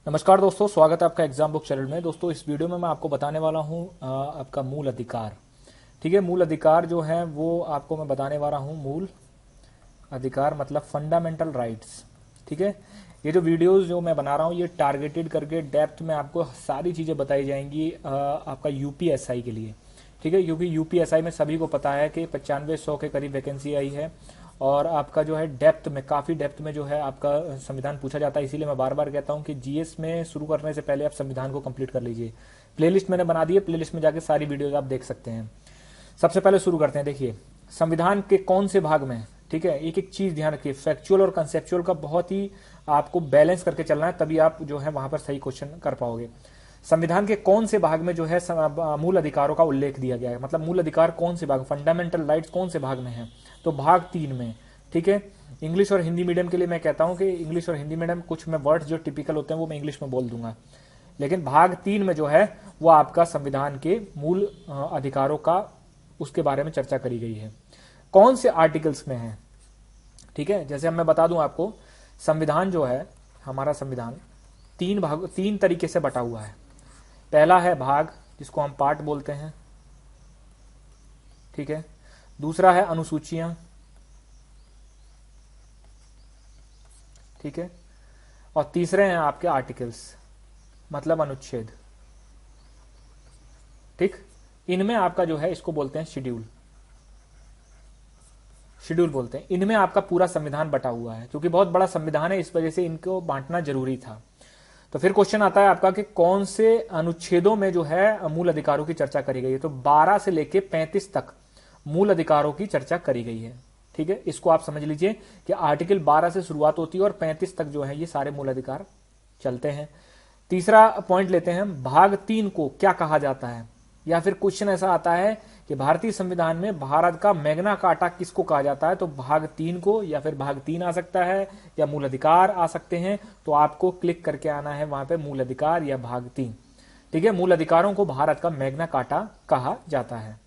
नमस्कार दोस्तों, स्वागत है आपका एग्जाम बुक चैनल में। दोस्तों इस वीडियो में मैं आपको बताने वाला हूं आपका मूल अधिकार। ठीक है, मूल अधिकार जो है वो आपको मैं बताने वाला हूं। मूल अधिकार मतलब फंडामेंटल राइट्स। ठीक है, ये जो वीडियोस जो मैं बना रहा हूं ये टारगेटेड करके डेप्थ में आपको सारी चीज़ें बताई जाएंगी आपका यूपीएसआई के लिए। ठीक है, क्योंकि यूपीएसआई में सभी को पता है कि 9500 के करीब वैकेंसी आई है और आपका जो है डेप्थ में, काफ़ी डेप्थ में जो है आपका संविधान पूछा जाता है। इसीलिए मैं बार बार कहता हूं कि जीएस में शुरू करने से पहले आप संविधान को कंप्लीट कर लीजिए। प्लेलिस्ट मैंने बना दी है, प्लेलिस्ट में जाके सारी वीडियोज आप देख सकते हैं। सबसे पहले शुरू करते हैं। देखिए संविधान के कौन से भाग में, ठीक है, एक एक चीज ध्यान रखिए। फैक्चुअल और कंसेप्चुअल का बहुत ही आपको बैलेंस करके चलना है, तभी आप जो है वहां पर सही क्वेश्चन कर पाओगे। संविधान के कौन से भाग में जो है मूल अधिकारों का उल्लेख दिया गया है, मतलब मूल अधिकार कौन से भाग, फंडामेंटल राइट्स कौन से भाग में है, तो भाग 3 में। ठीक है, इंग्लिश और हिंदी मीडियम के लिए मैं कहता हूं कि इंग्लिश और हिंदी मीडियम कुछ में वर्ड्स जो टिपिकल होते हैं वो मैं इंग्लिश में बोल दूंगा, लेकिन भाग 3 में जो है वो आपका संविधान के मूल अधिकारों का, उसके बारे में चर्चा करी गई है। कौन से आर्टिकल्स में है, ठीक है, जैसे मैं बता दूं आपको, संविधान जो है हमारा संविधान 3 तरीके से बटा हुआ है। पहला है भाग, जिसको हम पार्ट बोलते हैं। ठीक है, दूसरा है अनुसूचियां। ठीक है, और तीसरे हैं आपके आर्टिकल्स, मतलब अनुच्छेद। ठीक, इनमें आपका जो है इसको बोलते हैं शेड्यूल बोलते हैं। इनमें आपका पूरा संविधान बटा हुआ है। क्योंकि बहुत बड़ा संविधान है, इस वजह से इनको बांटना जरूरी था। तो फिर क्वेश्चन आता है आपका कि कौन से अनुच्छेदों में जो है मूल अधिकारों की चर्चा करी गई है। तो 12 से लेके 35 तक मूल अधिकारों की चर्चा करी गई है। ठीक है, इसको आप समझ लीजिए कि आर्टिकल 12 से शुरुआत होती है और 35 तक जो है ये सारे मूल अधिकार चलते हैं। तीसरा पॉइंट लेते हैं, भाग 3 को क्या कहा जाता है, या फिर क्वेश्चन ऐसा आता है कि भारतीय संविधान में भारत का मैग्ना कार्टा किसको कहा जाता है, तो भाग 3 को, या फिर भाग 3 आ सकता है या मूल अधिकार आ सकते हैं। तो आपको क्लिक करके आना है वहां पे मूल अधिकार या भाग 3। ठीक है, मूल अधिकारों को भारत का मैग्ना कार्टा कहा जाता है।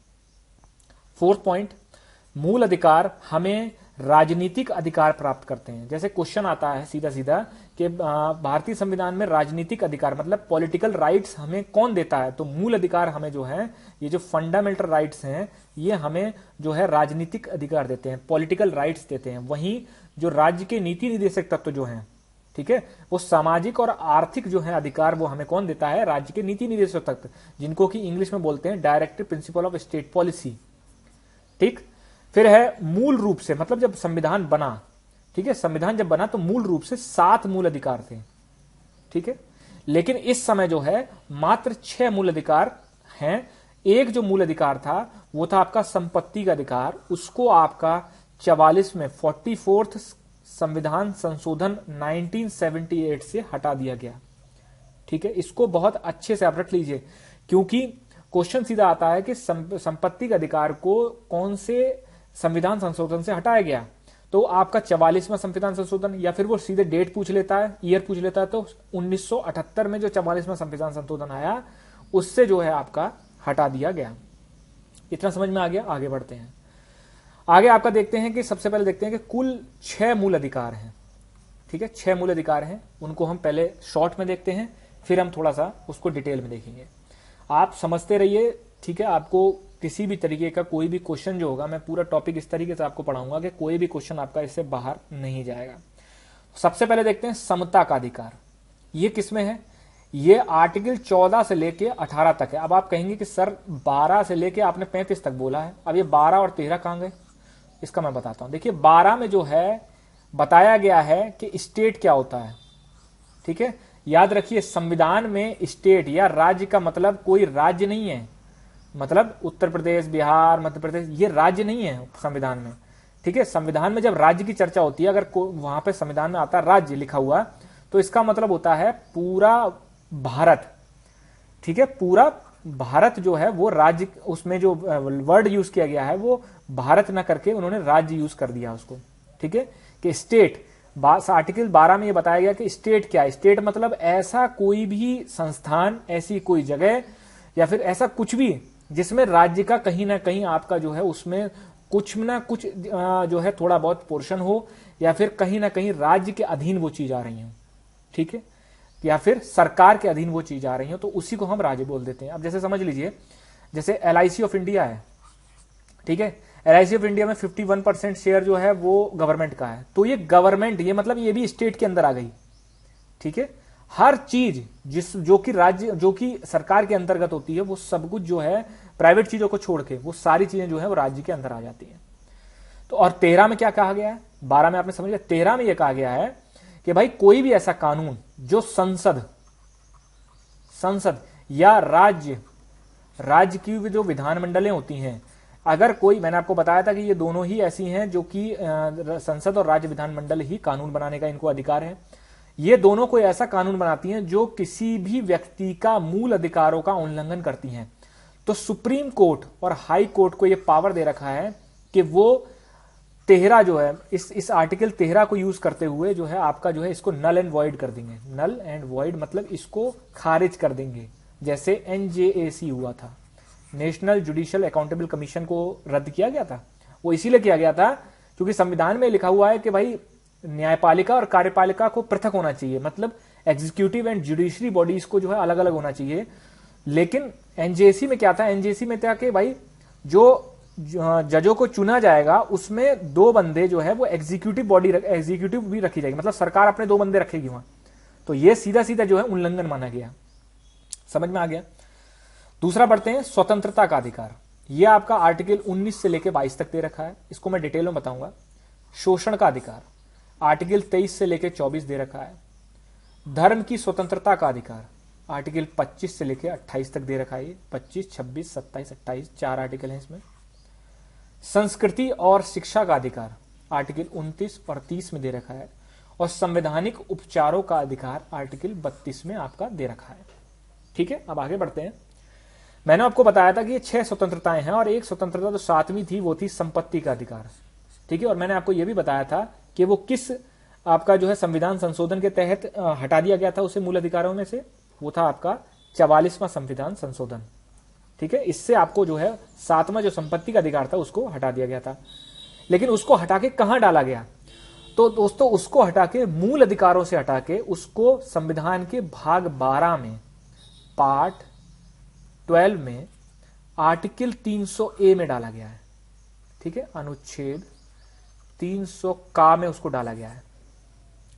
4th पॉइंट, मूल अधिकार हमें राजनीतिक अधिकार प्राप्त करते हैं। जैसे क्वेश्चन आता है सीधा सीधा कि भारतीय संविधान में राजनीतिक अधिकार मतलब पॉलिटिकल राइट्स हमें कौन देता है, तो मूल अधिकार हमें जो है, ये जो फंडामेंटल राइट्स हैं, ये हमें जो है राजनीतिक अधिकार देते हैं, पॉलिटिकल राइट्स देते हैं। वहीं जो राज्य के नीति निर्देशक तत्व जो हैं, ठीक है, वो सामाजिक और आर्थिक जो है अधिकार वो हमें कौन देता है, राज्य के नीति निर्देशक तत्व, जिनको कि इंग्लिश में बोलते हैं directive principle of state policy. ठीक, फिर है मूल रूप से, मतलब जब संविधान बना, ठीक है, संविधान जब बना तो मूल रूप से 7 मूल अधिकार थे। ठीक है, लेकिन इस समय जो है मात्र 6 मूल अधिकार हैं। एक जो मूल अधिकार था वो था आपका संपत्ति का अधिकार, उसको आपका 44 में 44th संविधान संशोधन 1978 से हटा दिया गया। ठीक है, इसको बहुत अच्छे से आप रख लीजिए, क्योंकि क्वेश्चन सीधा आता है कि संपत्ति के अधिकार को कौन से संविधान संशोधन से हटाया गया। तो आपका 44वां संविधान संशोधन, या फिर वो सीधे डेट पूछ लेता है, ईयर पूछ लेता है, तो 1978 में जो 44वां संविधान संशोधन आया उससे जो है आपका हटा दिया गया। इतना समझ में आ गया। आगे बढ़ते हैं। आगे आपका देखते हैं कि सबसे पहले देखते हैं कि कुल 6 मूल अधिकार हैं। ठीक है, 6 मूल अधिकार हैं, उनको हम पहले शॉर्ट में देखते हैं, फिर हम थोड़ा सा उसको डिटेल में देखेंगे। आप समझते रहिए। ठीक है, आपको किसी भी तरीके का कोई भी क्वेश्चन जो होगा, मैं पूरा टॉपिक इस तरीके से आपको पढ़ाऊंगा कि कोई भी क्वेश्चन आपका इससे बाहर नहीं जाएगा। सबसे पहले देखते हैं समता का अधिकार। ये किसमें है, ये आर्टिकल 14 से लेके 18 तक है। अब आप कहेंगे कि सर 12 से लेके आपने 35 तक बोला है, अब ये 12 और 13 कहां गए, इसका मैं बताता हूं। देखिए 12 में जो है बताया गया है कि स्टेट क्या होता है। ठीक है, याद रखिए संविधान में स्टेट या राज्य का मतलब कोई राज्य नहीं है, मतलब उत्तर प्रदेश, बिहार, मध्य प्रदेश, ये राज्य नहीं है संविधान में। ठीक है, संविधान में जब राज्य की चर्चा होती है, अगर वहां पे संविधान में आता है राज्य लिखा हुआ, तो इसका मतलब होता है पूरा भारत। ठीक है, पूरा भारत जो है वो राज्य, उसमें जो वर्ड यूज किया गया है वो भारत ना करके उन्होंने राज्य यूज कर दिया उसको। ठीक है, कि स्टेट, आर्टिकल 12 में ये बताया गया कि स्टेट क्या है। स्टेट मतलब ऐसा कोई भी संस्थान, ऐसी कोई जगह, या फिर ऐसा कुछ भी जिसमें राज्य का कहीं ना कहीं आपका जो है उसमें कुछ ना कुछ जो है थोड़ा बहुत पोर्शन हो, या फिर कहीं ना कहीं राज्य के अधीन वो चीज आ रही है। ठीक है, या फिर सरकार के अधीन वो चीज आ रही हो तो उसी को हम राज्य बोल देते हैं। अब जैसे समझ लीजिए, जैसे LIC ऑफ इंडिया है, ठीक है, LIC ऑफ इंडिया में 51% शेयर जो है वो गवर्नमेंट का है, तो ये गवर्नमेंट, ये मतलब ये भी स्टेट के अंदर आ गई, ठीक है। हर चीज जो कि राज्य, जो कि सरकार के अंतर्गत होती है, वो सब कुछ जो है प्राइवेट चीजों को छोड़ के वो सारी चीजें जो है वो राज्य के अंदर आ जाती हैं। तो और 13 में क्या कहा गया है, 12 में आपने समझ लिया, 13 में यह कहा गया है कि भाई कोई भी ऐसा कानून जो संसद या राज्य की जो विधानमंडलें होती हैं, अगर कोई, मैंने आपको बताया था कि ये दोनों ही ऐसी हैं जो कि संसद और राज्य विधानमंडल ही कानून बनाने का इनको अधिकार है, ये दोनों कोई ऐसा कानून बनाती हैं जो किसी भी व्यक्ति का मूल अधिकारों का उल्लंघन करती हैं, तो सुप्रीम कोर्ट और हाई कोर्ट को यह पावर दे रखा है कि वो 13 जो है, इस आर्टिकल 13 को यूज करते हुए जो है आपका जो है इसको नल एंड वॉइड कर देंगे। नल एंड वॉइड मतलब इसको खारिज कर देंगे, जैसे NJAC हुआ था, नेशनल जुडिशियल अकाउंटेबल कमीशन को रद्द किया गया था। वो इसीलिए किया गया था क्योंकि संविधान में लिखा हुआ है कि भाई न्यायपालिका और कार्यपालिका को पृथक होना चाहिए, मतलब एग्जीक्यूटिव एंड जुडिशरी बॉडीज को जो है अलग अलग होना चाहिए। लेकिन NJAC में क्या था, NJAC में था कि भाई जो जजों को चुना जाएगा उसमें 2 बंदे जो है वो एग्जीक्यूटिव भी रखी जाएगी, मतलब सरकार अपने 2 बंदे रखेगी वहां। तो ये सीधा सीधा जो है उल्लंघन माना गया। समझ में आ गया। दूसरा बढ़ते हैं, स्वतंत्रता का अधिकार। यह आपका आर्टिकल 19 से लेकर 22 तक दे रखा है, इसको मैं डिटेल में बताऊंगा। शोषण का अधिकार आर्टिकल 23 से लेकर 24 दे रखा है। धर्म की स्वतंत्रता का अधिकार आर्टिकल 25 से लेकर 28 तक दे रखा है। 25, 26, 27, 28 4 आर्टिकल हैं इसमें। संस्कृति और शिक्षा का अधिकार आर्टिकल 29 और 30 में दे रखा है, और संवैधानिक उपचारों का अधिकार आर्टिकल 32 में आपका दे रखा है। ठीक है, अब आगे बढ़ते हैं। मैंने आपको बताया था कि ये 6 स्वतंत्रताएं हैं, और एक स्वतंत्रता जो 7वीं थी वो थी संपत्ति का अधिकार। ठीक है, और मैंने आपको यह भी बताया था कि वो किस आपका जो है संविधान संशोधन के तहत हटा दिया गया था उसे मूल अधिकारों में से, वो था आपका 44वां संविधान संशोधन। ठीक है, इससे आपको जो है 7वां जो संपत्ति का अधिकार था उसको हटा दिया गया था। लेकिन उसको हटा के कहां डाला गया, तो दोस्तों उसको हटा के, मूल अधिकारों से हटा के उसको संविधान के भाग 12 में पार्ट 12 में आर्टिकल 300A में डाला गया है। ठीक है, अनुच्छेद 300 का में उसको डाला गया है।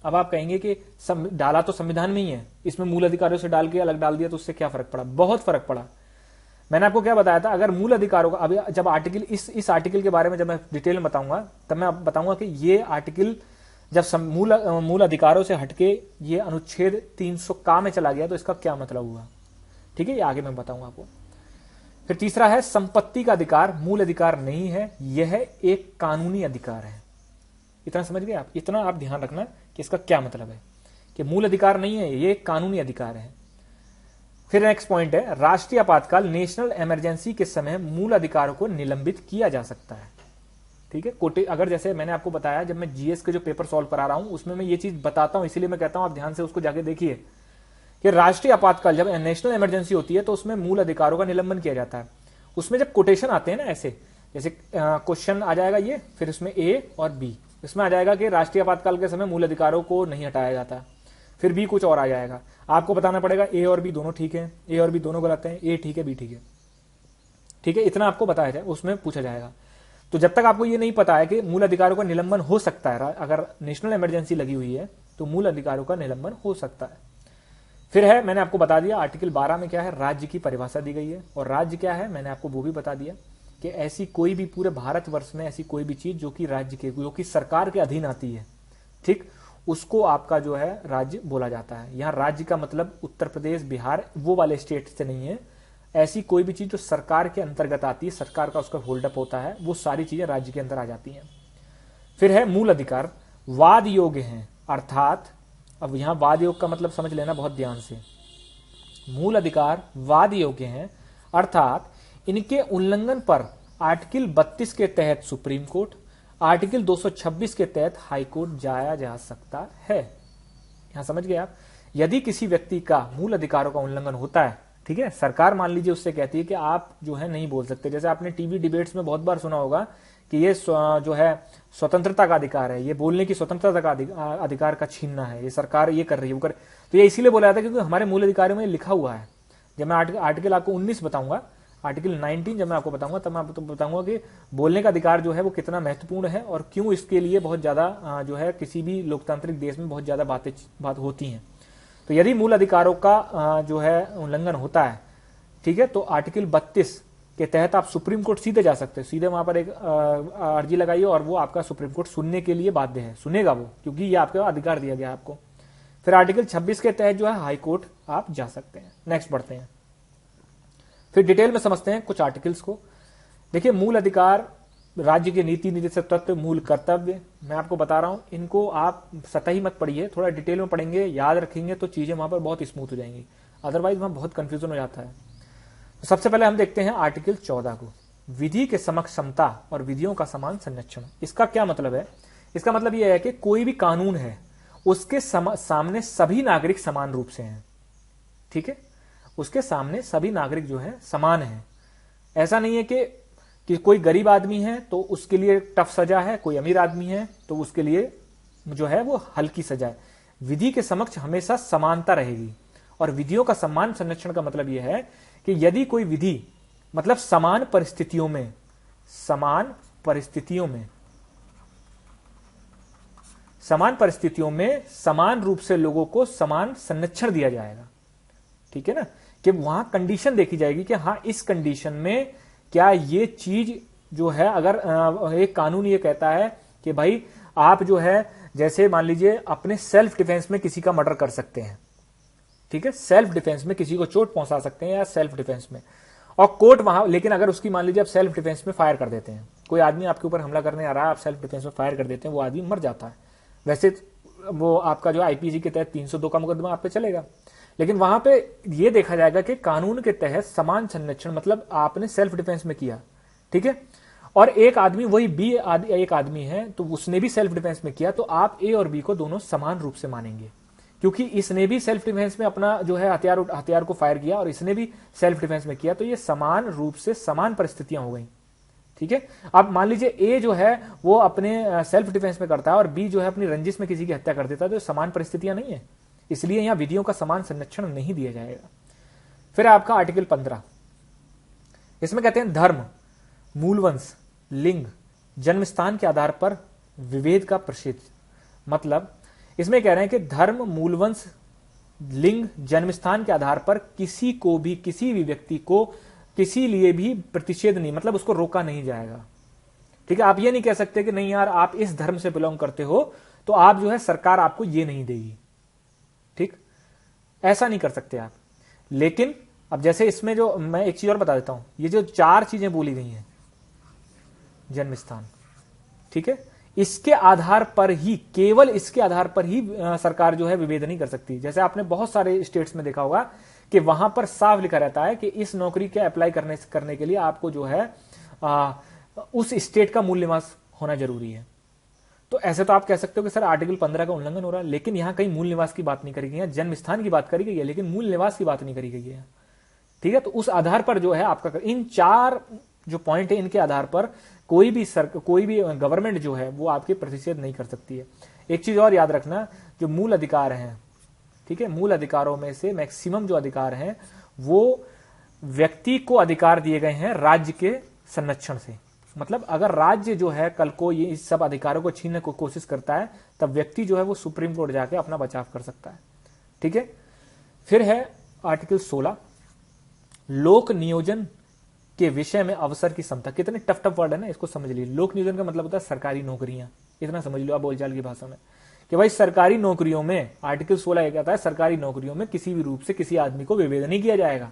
अब आप कहेंगे कि डाला तो संविधान में ही है, इसमें मूल अधिकारों से डाल के अलग डाल दिया तो उससे क्या फर्क पड़ा? बहुत फर्क पड़ा। मैंने आपको क्या बताया था, अगर मूल अधिकारों का, अभी जब आर्टिकल इस आर्टिकल के बारे में जब मैं डिटेल में बताऊंगा तब मैं बताऊंगा कि ये आर्टिकल जब मूल अधिकारों से हटके ये अनुच्छेद 300 का में चला गया तो इसका क्या मतलब हुआ। ठीक है, ये आगे मैं बताऊंगा आपको। फिर तीसरा है संपत्ति का अधिकार, मूल अधिकार नहीं है, यह एक कानूनी अधिकार है। इतना समझ गए आप? इतना आप ध्यान रखना कि इसका क्या मतलब है, कि मूल अधिकार नहीं है, यह एक कानूनी अधिकार है। फिर नेक्स्ट पॉइंट है, राष्ट्रीय आपातकाल, नेशनल इमरजेंसी के समय मूल अधिकारों को निलंबित किया जा सकता है। ठीक है, अगर जैसे मैंने आपको बताया, जब मैं जीएस के जो पेपर सॉल्व करा रहा हूं उसमें मैं ये चीज बताता हूं, इसीलिए मैं कहता हूं आप ध्यान से उसको जाके देखिए कि राष्ट्रीय आपातकाल जब नेशनल इमरजेंसी होती है तो उसमें मूल अधिकारों का निलंबन किया जाता है। उसमें जब कोटेशन आते हैं ना, ऐसे जैसे क्वेश्चन आ जाएगा ये, फिर उसमें ए और बी, इसमें आ जाएगा कि राष्ट्रीय आपातकाल के समय मूल अधिकारों को नहीं हटाया जाता, फिर बी कुछ और आ जाएगा। आपको बताना पड़ेगा ए और बी दोनों ठीक है, ए और बी दोनों गलत हैं, ए ठीक है बी ठीक है। ठीक है, इतना आपको बताया जाए, उसमें पूछा जाएगा। तो जब तक आपको ये नहीं पता है कि मूल अधिकारों का निलंबन हो सकता है, अगर नेशनल इमरजेंसी लगी हुई है तो मूल अधिकारों का निलंबन हो सकता है। फिर है, मैंने आपको बता दिया आर्टिकल 12 में क्या है, राज्य की परिभाषा दी गई है, और राज्य क्या है मैंने आपको वो भी बता दिया कि ऐसी कोई भी पूरे भारतवर्ष में ऐसी कोई भी चीज जो कि राज्य के, जो कि सरकार के अधीन आती है, ठीक, उसको आपका जो है राज्य बोला जाता है। यहां राज्य का मतलब उत्तर प्रदेश, बिहार, वो वाले स्टेट से नहीं है। ऐसी कोई भी चीज जो सरकार के अंतर्गत आती है, सरकार का उसका होल्डअप होता है, वो सारी चीजें राज्य के अंदर आ जाती हैं। फिर है मूल अधिकार वाद योग्य हैं, अर्थात अब यहां वाद योग का मतलब समझ लेना बहुत ध्यान से। मूल अधिकार वाद योग्य हैं, अर्थात इनके उल्लंघन पर आर्टिकल 32 के तहत सुप्रीम कोर्ट, आर्टिकल 226 के तहत हाई कोर्ट जाया जा सकता है। यहां समझ गए आप? यदि किसी व्यक्ति का मूल अधिकारों का उल्लंघन होता है, ठीक है, सरकार मान लीजिए उससे कहती है कि आप जो है नहीं बोल सकते। जैसे आपने टीवी डिबेट्स में बहुत बार सुना होगा कि ये जो है स्वतंत्रता का अधिकार है, ये बोलने की स्वतंत्रता का अधिकार का छीनना है, ये सरकार ये कर रही है वो कर। तो ये इसीलिए बोला जाता है क्योंकि हमारे मूल अधिकारों में लिखा हुआ है। जब मैं आर्टिकल आपको 19 बताऊंगा, आर्टिकल 19 जब मैं आपको बताऊंगा तब मैं आपको बताऊंगा कि बोलने का अधिकार जो है वो कितना महत्वपूर्ण है और क्यों इसके लिए बहुत ज्यादा जो है किसी भी लोकतांत्रिक देश में बहुत ज्यादा बात होती हैं। तो यदि मूल अधिकारों का जो है उल्लंघन होता है, ठीक है, तो आर्टिकल 32 के तहत आप सुप्रीम कोर्ट सीधे जा सकते हैं, सीधे वहां पर एक अर्जी लगाइए और वो आपका सुप्रीम कोर्ट सुनने के लिए बाध्य है, सुनेगा वो, क्योंकि ये आपका अधिकार दिया गया आपको। फिर आर्टिकल 26 के तहत जो है हाई कोर्ट आप जा सकते हैं। नेक्स्ट बढ़ते हैं, फिर डिटेल में समझते हैं कुछ आर्टिकल्स को। देखिए, मूल अधिकार, राज्य के नीति निर्देशक तत्व, मूल कर्तव्य, मैं आपको बता रहा हूं, इनको आप सतही मत पढ़िए, थोड़ा डिटेल में पढ़ेंगे, याद रखेंगे तो चीजें वहां पर बहुत स्मूथ हो जाएंगी, अदरवाइज वहां बहुत कंफ्यूजन हो जाता है। तो सबसे पहले हम देखते हैं आर्टिकल 14 को, विधि के समक्ष समता और विधियों का समान संरक्षण। इसका क्या मतलब है? इसका मतलब यह है कि कोई भी कानून है उसके सामने सभी नागरिक समान रूप से हैं, ठीक है, उसके सामने सभी नागरिक जो है समान है। ऐसा नहीं है कि कोई गरीब आदमी है तो उसके लिए टफ सजा है, कोई अमीर आदमी है तो उसके लिए जो है वो हल्की सजा है। विधि के समक्ष हमेशा समानता रहेगी। और विधियों का समान संरक्षण का मतलब यह है कि यदि कोई विधि, मतलब समान परिस्थितियों में समान रूप से लोगों को समान संरक्षण दिया जाएगा, ठीक है ना, कि वहां कंडीशन देखी जाएगी कि हाँ, इस कंडीशन में क्या ये चीज जो है, अगर एक कानून ये कहता है कि भाई आप जो है, जैसे मान लीजिए अपने सेल्फ डिफेंस में किसी का मर्डर कर सकते हैं, ठीक है, सेल्फ डिफेंस में किसी को चोट पहुंचा सकते हैं या सेल्फ डिफेंस में, और कोर्ट वहां, लेकिन अगर उसकी मान लीजिए आप सेल्फ डिफेंस में फायर कर देते हैं, कोई आदमी आपके ऊपर हमला करने आ रहा है, आप सेल्फ डिफेंस में फायर कर देते हैं, वो आदमी मर जाता है। वैसे वो आपका जो आईपीसी के तहत 302 का मुकदमा आप पे चलेगा, लेकिन वहां पे ये देखा जाएगा कि कानून के तहत समान संरक्षण, मतलब आपने सेल्फ डिफेंस में किया, ठीक है, और एक आदमी वही बी एक आदमी है तो उसने भी सेल्फ डिफेंस में किया, तो आप ए और बी को दोनों समान रूप से मानेंगे, क्योंकि इसने भी सेल्फ डिफेंस में अपना जो है हथियार को फायर किया और इसने भी सेल्फ डिफेंस में किया, तो ये समान रूप से समान परिस्थितियां हो गई, ठीक है। अब मान लीजिए ए जो है वो अपने सेल्फ डिफेंस में करता है और बी जो है अपनी रंजिश में किसी की हत्या कर देता है, तो समान परिस्थितियां नहीं है, इसलिए यहां विधियों का समान संरक्षण नहीं दिया जाएगा। फिर आपका आर्टिकल 15, इसमें कहते हैं धर्म, मूलवंश, लिंग, जन्म स्थान के आधार पर विभेद का प्रसिद्ध। मतलब इसमें कह रहे हैं कि धर्म, मूलवंश, लिंग, जन्म स्थान के आधार पर किसी को भी, किसी भी व्यक्ति को किसी लिए भी प्रतिषेध नहीं, मतलब उसको रोका नहीं जाएगा, ठीक है। आप ये नहीं कह सकते कि नहीं यार आप इस धर्म से बिलोंग करते हो तो आप जो है सरकार आपको ये नहीं देगी, ठीक, ऐसा नहीं कर सकते आप। लेकिन अब जैसे इसमें जो मैं एक चीज और बता देता हूं, ये जो 4 चीजें बोली गई हैं, जन्म स्थान, ठीक है, इसके आधार पर ही, केवल इसके आधार पर ही सरकार जो है विभेद नहीं कर सकती। जैसे आपने बहुत सारे स्टेट्स में देखा होगा कि वहां पर साफ लिखा रहता है कि इस नौकरी के अप्लाई करने के लिए आपको जो है उस स्टेट का मूल निवास होना जरूरी है। तो ऐसे तो आप कह सकते हो कि सर आर्टिकल 15 का उल्लंघन हो रहा है, लेकिन यहां कहीं मूल निवास की बात नहीं करी गई है, जन्म स्थान की बात करी गई है, लेकिन मूल निवास की बात नहीं करी गई है, ठीक है। तो उस आधार पर जो है आपका, इन 4 जो पॉइंट है इनके आधार पर कोई भी गवर्नमेंट जो है वो आपके प्रतिषेध नहीं कर सकती है। एक चीज और याद रखना, जो मूल अधिकार हैं, ठीक है, मूल अधिकारों में से मैक्सिमम जो अधिकार हैं वो व्यक्ति को अधिकार दिए गए हैं राज्य के संरक्षण से। मतलब अगर राज्य जो है कल को ये इस सब अधिकारों को छीनने की कोशिश करता है, तब व्यक्ति जो है वो सुप्रीम कोर्ट जाके अपना बचाव कर सकता है, ठीक है। फिर है आर्टिकल 16, लोक नियोजन के विषय में अवसर की समता। कितने टफ वर्ड है ना, इसको समझ लीजिए। लोक नियोजन का मतलब होता है सरकारी नौकरियां, इतना समझ लो आप बोलचाल की भाषा में, कि भाई सरकारी नौकरियों में आर्टिकल 16 ये कहता है सरकारी नौकरियों में किसी भी रूप से किसी आदमी को विभेद नहीं किया जाएगा।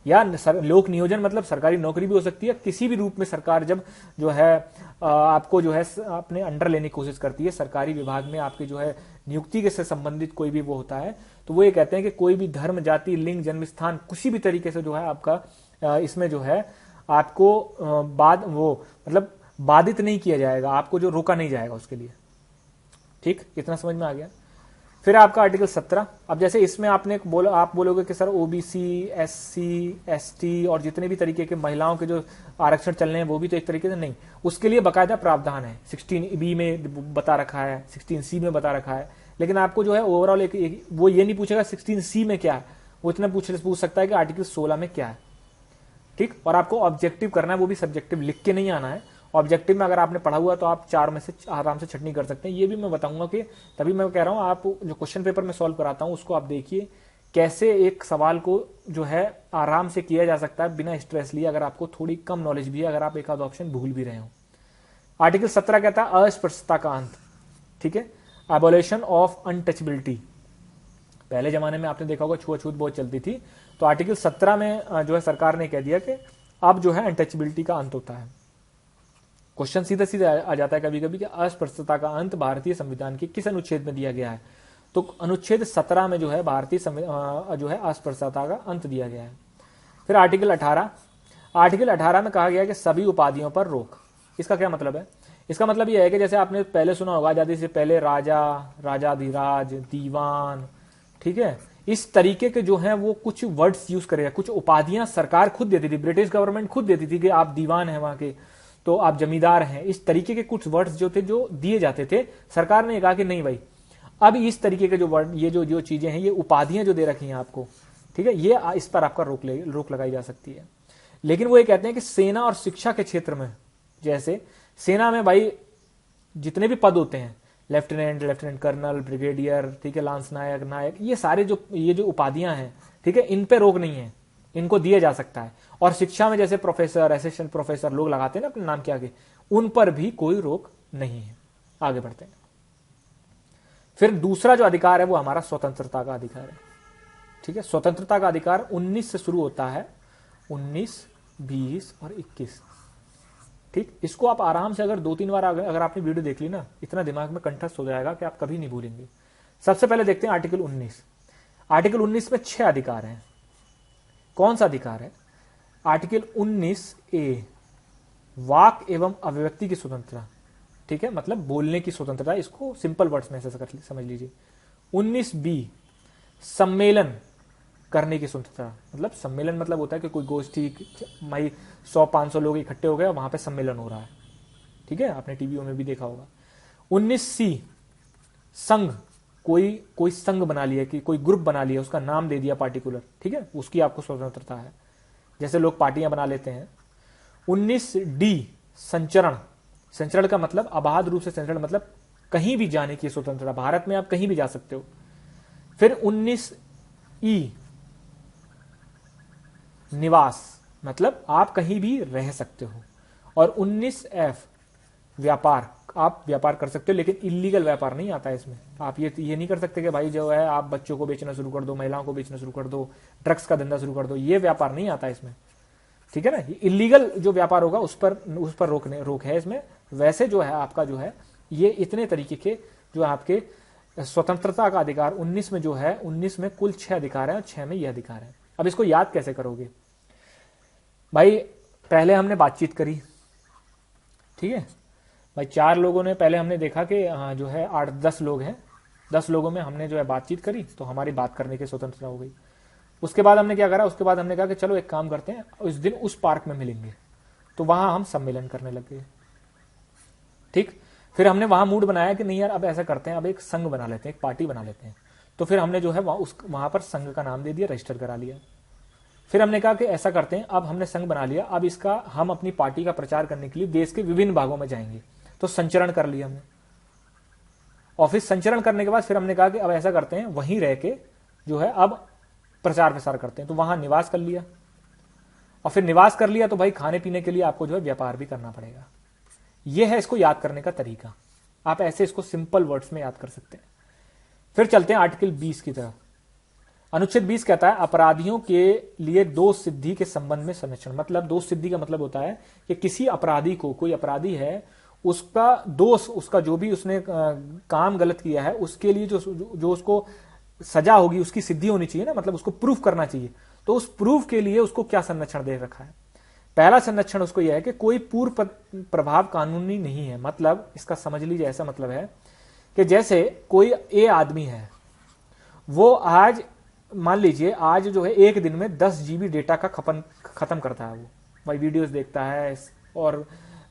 या लोक नियोजन मतलब सरकारी नौकरी भी हो सकती है, किसी भी रूप में सरकार जब जो है आपको जो है अपने अंडर लेने की कोशिश करती है, सरकारी विभाग में आपके जो है नियुक्ति के से संबंधित कोई भी वो होता है, तो वो ये कहते हैं कि कोई भी धर्म, जाति, लिंग, जन्म स्थान किसी भी तरीके से जो है आपका इसमें जो है आपको मतलब बाधित नहीं किया जाएगा, आपको जो रोका नहीं जाएगा उसके लिए, ठीक, इतना समझ में आ गया। फिर आपका आर्टिकल 17। अब जैसे इसमें आपने आप बोलोगे कि सर ओबीसी, एससी, एसटी और जितने भी तरीके के महिलाओं के जो आरक्षण चल रहे हैं वो भी तो एक तरीके से नहीं, उसके लिए बाकायदा प्रावधान है। 16B में बता रखा है, 16C में बता रखा है, लेकिन आपको जो है ओवरऑल वो ये नहीं पूछेगा 16C में क्या है, वो इतना पूछ सकता है कि आर्टिकल 16 में क्या है। ठीक, और आपको ऑब्जेक्टिव करना है, वो भी सब्जेक्टिव लिख के नहीं आना है। ऑब्जेक्टिव में अगर आपने पढ़ा हुआ तो आप 4 में से आराम से छटनी कर सकते हैं। ये भी मैं बताऊंगा कि तभी मैं कह रहा हूं आप जो क्वेश्चन पेपर में सॉल्व कराता हूं उसको आप देखिए कैसे एक सवाल को जो है आराम से किया जा सकता है बिना स्ट्रेस लिए, अगर आपको थोड़ी कम नॉलेज भी है, अगर आप एक आध ऑप्शन भूल भी रहे हो। आर्टिकल 17 कहता है अस्पृश्यता का अंत। ठीक है, एबोलिशन ऑफ अनटचबिलिटी। पहले जमाने में आपने देखा होगा छुआछूत बहुत चलती थी, तो आर्टिकल 17 में जो है सरकार ने कह दिया कि अब जो है अनटचबिलिटी का अंत होता है। क्वेश्चन सीधा सीधा आ जाता है कभी कभी कि अस्पृश्यता का अंत भारतीय संविधान के किस अनुच्छेद में दिया गया है, तो अनुच्छेद 17 में जो है भारतीय जो है अस्पृश्यता का अंत दिया गया है। फिर आर्टिकल 18। आर्टिकल 18 में कहा गया है कि सभी उपाधियों पर रोक। इसका क्या मतलब है? इसका मतलब यह है कि जैसे आपने पहले सुना होगा आजादी से पहले राजा, राजाधिराज, दीवान, ठीक है, इस तरीके के जो हैं वो कुछ वर्ड्स यूज करेगा, कुछ उपाधियां सरकार खुद देती थी, ब्रिटिश गवर्नमेंट खुद देती थी कि आप दीवान हैं वहां के, तो आप जमींदार हैं। इस तरीके के कुछ वर्ड्स जो थे जो दिए जाते थे, सरकार ने कहा कि नहीं भाई, अब इस तरीके के जो वर्ड, ये जो चीजें हैं, ये उपाधियां जो दे रखी हैं आपको, ठीक है, ये इस पर आपका रोक लगाई जा सकती है। लेकिन वो ये कहते हैं कि सेना और शिक्षा के क्षेत्र में, जैसे सेना में भाई जितने भी पद होते हैं, लेफ्टिनेंट, लेफ्टिनेंट कर्नल, ब्रिगेडियर, ठीक है, लांस नायक, नायक, ये सारे जो उपाधियां हैं, ठीक है, इन पे रोक नहीं है, इनको दिया जा सकता है। और शिक्षा में जैसे प्रोफेसर, असिस्टेंट प्रोफेसर लोग लगाते हैं ना अपने नाम के आगे, उन पर भी कोई रोक नहीं है। आगे बढ़ते हैं। फिर दूसरा जो अधिकार है वो हमारा स्वतंत्रता का अधिकार है। ठीक है, स्वतंत्रता का अधिकार 19 से शुरू होता है, 19, 20 और 21। ठीक, इसको आप आराम से अगर 2-3 बार अगर आपने वीडियो देख ली ना, इतना दिमाग में कंठस्थ हो जाएगा कि आप कभी नहीं भूलेंगे। सबसे पहले देखते हैं आर्टिकल 19। आर्टिकल 19 में 6 अधिकार हैं। कौन सा अधिकार है? आर्टिकल 19A, वाक एवं अभिव्यक्ति की स्वतंत्रता। ठीक है, मतलब बोलने की स्वतंत्रता, इसको सिंपल वर्ड्स में समझ लीजिए। 19B, सम्मेलन करने की स्वतंत्रता। मतलब सम्मेलन मतलब होता है कि कोई गोष्ठी, भाई 100-500 लोग इकट्ठे हो गए, वहां पे सम्मेलन हो रहा है। ठीक है, आपने टीवी में भी देखा होगा। 19C, संघ, कोई संघ बना लिया, कि कोई ग्रुप बना लिया, उसका नाम दे दिया पार्टिकुलर, ठीक है, उसकी आपको स्वतंत्रता है, जैसे लोग पार्टियां बना लेते हैं। 19D, संचरण। संचरण का मतलब अबाध रूप से संचरण, मतलब कहीं भी जाने की स्वतंत्रता, भारत में आप कहीं भी जा सकते हो। फिर 19E, निवास, मतलब आप कहीं भी रह सकते हो। और 19F, व्यापार, आप व्यापार कर सकते हो, लेकिन इलीगल व्यापार नहीं आता है इसमें। आप ये नहीं कर सकते कि भाई जो है आप बच्चों को बेचना शुरू कर दो, महिलाओं को बेचना शुरू कर दो, ड्रग्स का धंधा शुरू कर दो, ये व्यापार नहीं आता इसमें। ठीक है ना, इलीगल जो व्यापार होगा उस पर रोक है इसमें। वैसे जो है आपका जो है ये इतने तरीके के जो आपके स्वतंत्रता का अधिकार 19 में जो है, 19 में कुल 6 अधिकार है और 6 में ये अधिकार है। अब इसको याद कैसे करोगे भाई? पहले हमने बातचीत करी, ठीक है भाई, 4 लोगों ने, पहले हमने देखा कि जो है 8-10 लोग हैं, 10 लोगों में हमने जो है बातचीत करी, तो हमारी बात करने की स्वतंत्रता हो गई। उसके बाद हमने क्या करा? उसके बाद हमने कहा कि चलो एक काम करते हैं, उस दिन उस पार्क में मिलेंगे, तो वहां हम सम्मेलन करने लग गए। ठीक, फिर हमने वहां मूड बनाया कि नहीं यार अब ऐसा करते हैं, अब एक संघ बना लेते हैं, एक पार्टी बना लेते हैं। तो फिर हमने जो है वहां पर संघ का नाम दे दिया, रजिस्टर करा लिया। फिर हमने कहा कि ऐसा करते हैं, अब हमने संघ बना लिया, अब इसका हम अपनी पार्टी का प्रचार करने के लिए देश के विभिन्न भागों में जाएंगे, तो संचरण कर लिया हमने। और फिर संचरण करने के बाद फिर हमने कहा कि अब ऐसा करते हैं, वहीं रह के जो है अब प्रचार प्रसार करते हैं, तो वहां निवास कर लिया। और फिर निवास कर लिया तो भाई खाने पीने के लिए आपको जो है व्यापार भी करना पड़ेगा। यह है इसको याद करने का तरीका। आप ऐसे इसको सिंपल वर्ड्स में याद कर सकते हैं। फिर चलते हैं आर्टिकल 20 की तरफ। अनुच्छेद 20 कहता है अपराधियों के लिए दोष सिद्धि के संबंध में संरक्षण। मतलब दोष सिद्धि का मतलब होता है कि किसी अपराधी को, कोई अपराधी है, उसका दोष, उसका जो भी उसने काम गलत किया है, उसके लिए जो उसको सजा होगी उसकी सिद्धि होनी चाहिए ना, मतलब उसको प्रूफ करना चाहिए। तो उस प्रूफ के लिए उसको क्या संरक्षण दे रखा है? पहला संरक्षण उसको यह है कि कोई पूर्व प्रभाव कानूनी नहीं है। मतलब इसका समझ लीजिए, ऐसा मतलब है कि जैसे कोई ए आदमी है, वो आज मान लीजिए आज जो है एक दिन में 10 GB डेटा का खत्म करता है। वो भाई वीडियोस देखता है और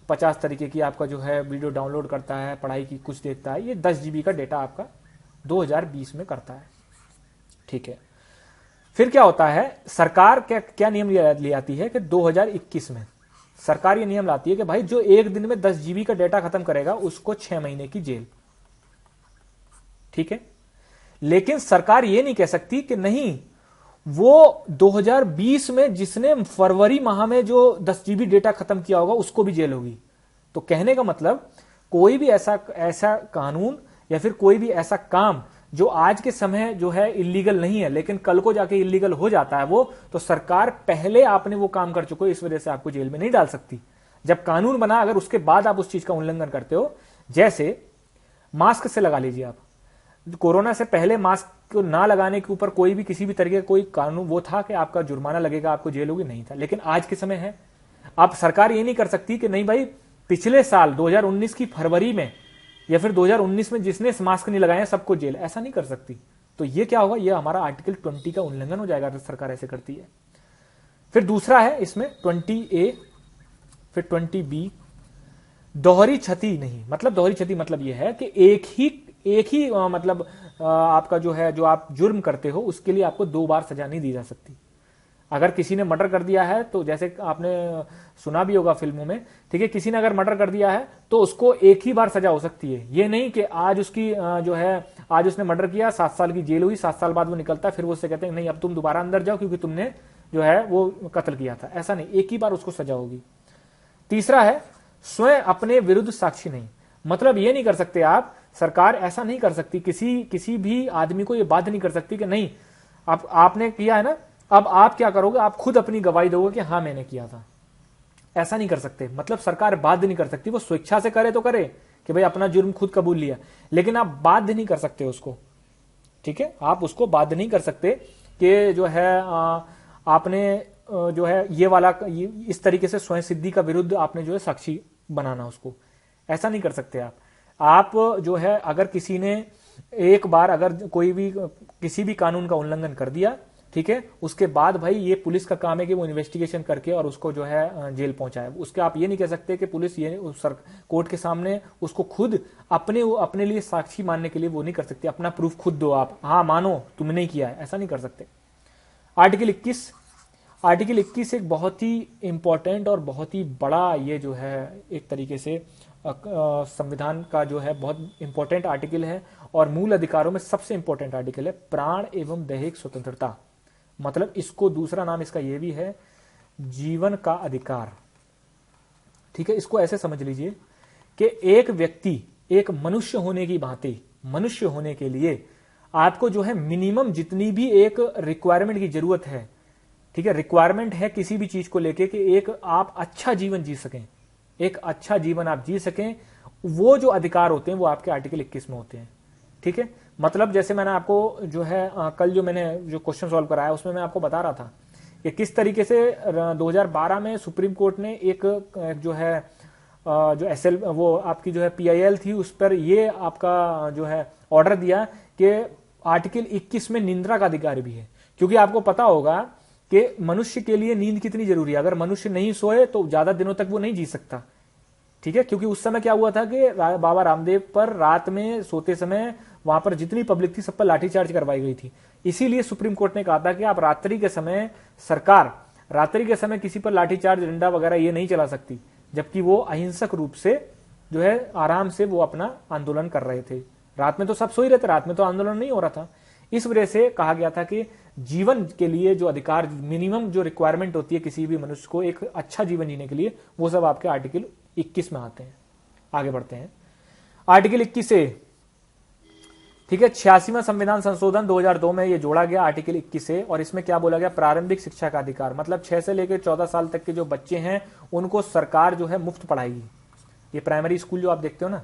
50 तरीके की आपका जो है वीडियो डाउनलोड करता है, पढ़ाई की कुछ देखता है, ये 10 GB का डेटा आपका 2020 में करता है। ठीक है, फिर क्या होता है, सरकार क्या नियम ले आती है कि 2021 में सरकार ये नियम लाती है कि भाई जो एक दिन में 10 GB का डेटा खत्म करेगा उसको 6 महीने की जेल। ठीक है, लेकिन सरकार ये नहीं कह सकती कि नहीं, वो 2020 में जिसने फरवरी माह में जो 10 GB डेटा खत्म किया होगा उसको भी जेल होगी। तो कहने का मतलब कोई भी ऐसा कानून या फिर कोई भी ऐसा काम जो आज के समय जो है इलीगल नहीं है लेकिन कल को जाके इलीगल हो जाता है, वो तो सरकार पहले आपने वो काम कर चुके हो, इस वजह से आपको जेल में नहीं डाल सकती। जब कानून बना, अगर उसके बाद आप उस चीज का उल्लंघन करते हो, जैसे मास्क से लगा लीजिए आप, कोरोना से पहले मास्क को ना लगाने के ऊपर कोई भी किसी भी तरीके का कोई कानून वो था कि आपका जुर्माना लगेगा, आपको जेल होगी, नहीं था। लेकिन आज के समय है, आप सरकार ये नहीं कर सकती कि नहीं भाई पिछले साल 2019 की फरवरी में या फिर 2019 में जिसने मास्क नहीं लगाए सबको जेल, ऐसा नहीं कर सकती। तो ये क्या होगा, ये हमारा आर्टिकल 20 का उल्लंघन हो जाएगा अगर सरकार ऐसे करती है। फिर दूसरा है इसमें 20A, फिर 20B, दोहरी क्षति नहीं। मतलब दोहरी क्षति मतलब यह है कि एक ही मतलब आपका जो है, जो आप जुर्म करते हो उसके लिए आपको 2 बार सजा नहीं दी जा सकती। अगर किसी ने मर्डर कर दिया है, तो जैसे आपने सुना भी होगा फिल्मों में, ठीक है, किसी ने अगर मर्डर कर दिया है तो उसको एक ही बार सजा हो सकती है। ये नहीं कि आज उसकी जो है, आज उसने मर्डर किया, 7 साल की जेल हुई, 7 साल बाद वो निकलता है, फिर वो उससे कहते हैं नहीं अब तुम दोबारा अंदर जाओ क्योंकि तुमने जो है वो कत्ल किया था। ऐसा नहीं, एक ही बार उसको सजा होगी। तीसरा है स्वयं अपने विरुद्ध साक्षी नहीं। मतलब ये नहीं कर सकते आप, सरकार ऐसा नहीं कर सकती, किसी भी आदमी को ये बाध्य नहीं कर सकती कि नहीं आपने किया है ना, अब आप क्या करोगे, आप खुद अपनी गवाही दोगे कि हाँ मैंने किया था। ऐसा नहीं कर सकते। मतलब सरकार बाध्य नहीं कर सकती, वो स्वेच्छा से करे तो करे कि भाई अपना जुर्म खुद कबूल लिया, लेकिन आप बाध्य नहीं कर सकते उसको। ठीक है, आप उसको बाध्य नहीं कर सकते कि जो है आपने जो है ये वाला इस तरीके से स्वयं सिद्धि का विरुद्ध आपने जो है साक्षी बनाना उसको, ऐसा नहीं कर सकते आप जो है अगर किसी ने एक बार अगर कोई भी किसी भी कानून का उल्लंघन कर दिया, ठीक है, उसके बाद भाई ये पुलिस का काम है कि वो इन्वेस्टिगेशन करके और उसको जो है जेल पहुंचाए। उसके आप ये नहीं कह सकते कि पुलिस ये कोर्ट के सामने उसको खुद अपने लिए साक्षी मानने के लिए वो नहीं कर सकती, अपना प्रूफ खुद दो आप, हाँ मानो तुमने नहीं किया है, ऐसा नहीं कर सकते। आर्टिकल 21 एक बहुत ही इंपॉर्टेंट और बहुत ही बड़ा ये जो है एक तरीके से संविधान का जो है बहुत इंपॉर्टेंट आर्टिकल है और मूल अधिकारों में सबसे इंपॉर्टेंट आर्टिकल है, प्राण एवं दैहिक स्वतंत्रता। मतलब इसको दूसरा नाम इसका यह भी है जीवन का अधिकार। ठीक है, इसको ऐसे समझ लीजिए कि एक व्यक्ति एक मनुष्य होने की भांति मनुष्य होने के लिए आपको जो है मिनिमम जितनी भी एक रिक्वायरमेंट की जरूरत है, ठीक है, रिक्वायरमेंट है किसी भी चीज को लेके कि एक आप अच्छा जीवन जी सकें, एक अच्छा जीवन आप जी सकें, वो जो अधिकार होते हैं वो आपके आर्टिकल 21 में होते हैं। ठीक है, मतलब जैसे मैंने आपको जो है कल जो मैंने जो क्वेश्चन सॉल्व कराया उसमें मैं आपको बता रहा था कि किस तरीके से 2012 में सुप्रीम कोर्ट ने एक जो है जो एसएल वो आपकी जो है पीआईएल थी उस पर ये आपका जो है ऑर्डर दिया कि आर्टिकल 21 में निंद्रा का अधिकार भी है। क्योंकि आपको पता होगा कि मनुष्य के लिए नींद कितनी जरूरी है, अगर मनुष्य नहीं सोए तो ज्यादा दिनों तक वो नहीं जी सकता। ठीक है, क्योंकि उस समय क्या हुआ था कि बाबा रामदेव पर रात में सोते समय वहां पर जितनी पब्लिक थी सब पर लाठीचार्ज करवाई गई थी। इसीलिए सुप्रीम कोर्ट ने कहा था कि आप रात्रि के समय, सरकार रात्रि के समय किसी पर लाठीचार्ज, डंडा वगैरह ये नहीं चला सकती, जबकि वो अहिंसक रूप से जो है आराम से वो अपना आंदोलन कर रहे थे। रात में तो सब सो ही रहे थे, रात में तो आंदोलन नहीं हो रहा था। इस वजह से कहा गया था कि जीवन के लिए जो अधिकार, मिनिमम जो रिक्वायरमेंट होती है किसी भी मनुष्य को एक अच्छा जीवन जीने के लिए, वो सब आपके आर्टिकल 21 में आते हैं। आगे बढ़ते हैं आर्टिकल 21 से, ठीक है, 86वां संविधान संशोधन 2002 में ये जोड़ा गया आर्टिकल 21 से, और इसमें क्या बोला गया, प्रारंभिक शिक्षा का अधिकार। मतलब 6 से लेकर 14 साल तक के जो बच्चे हैं उनको सरकार जो है मुफ्त पढ़ाएगी। ये प्राइमरी स्कूल जो आप देखते हो ना,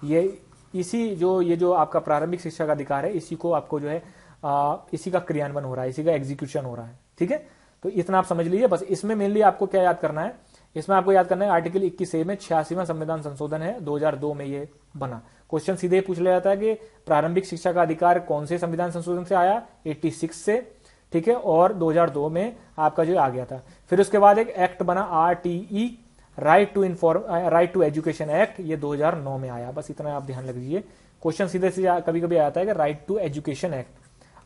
ये ये जो आपका प्रारंभिक शिक्षा का अधिकार है, इसी को आपको जो है इसी का क्रियान्वयन हो रहा है, इसी का एग्जीक्यूशन हो रहा है। ठीक है, तो इतना आप समझ लीजिए बस। इसमें मेनली आपको क्या याद करना है इसमें आपको याद करना है आर्टिकल 21A में 86वां संविधान संशोधन है, 2002 में ये बना। क्वेश्चन सीधे पूछ लिया जाता है कि प्रारंभिक शिक्षा का अधिकार कौन से संविधान संशोधन से आया, 86 से, ठीक है, और 2002 में आपका जो आ गया था। फिर उसके बाद एक एक्ट बना RTE, right to education act, ये 2009 में आया। बस इतना आप ध्यान रखिए। क्वेश्चन सीधे से कभी कभी आता है कि right to education act,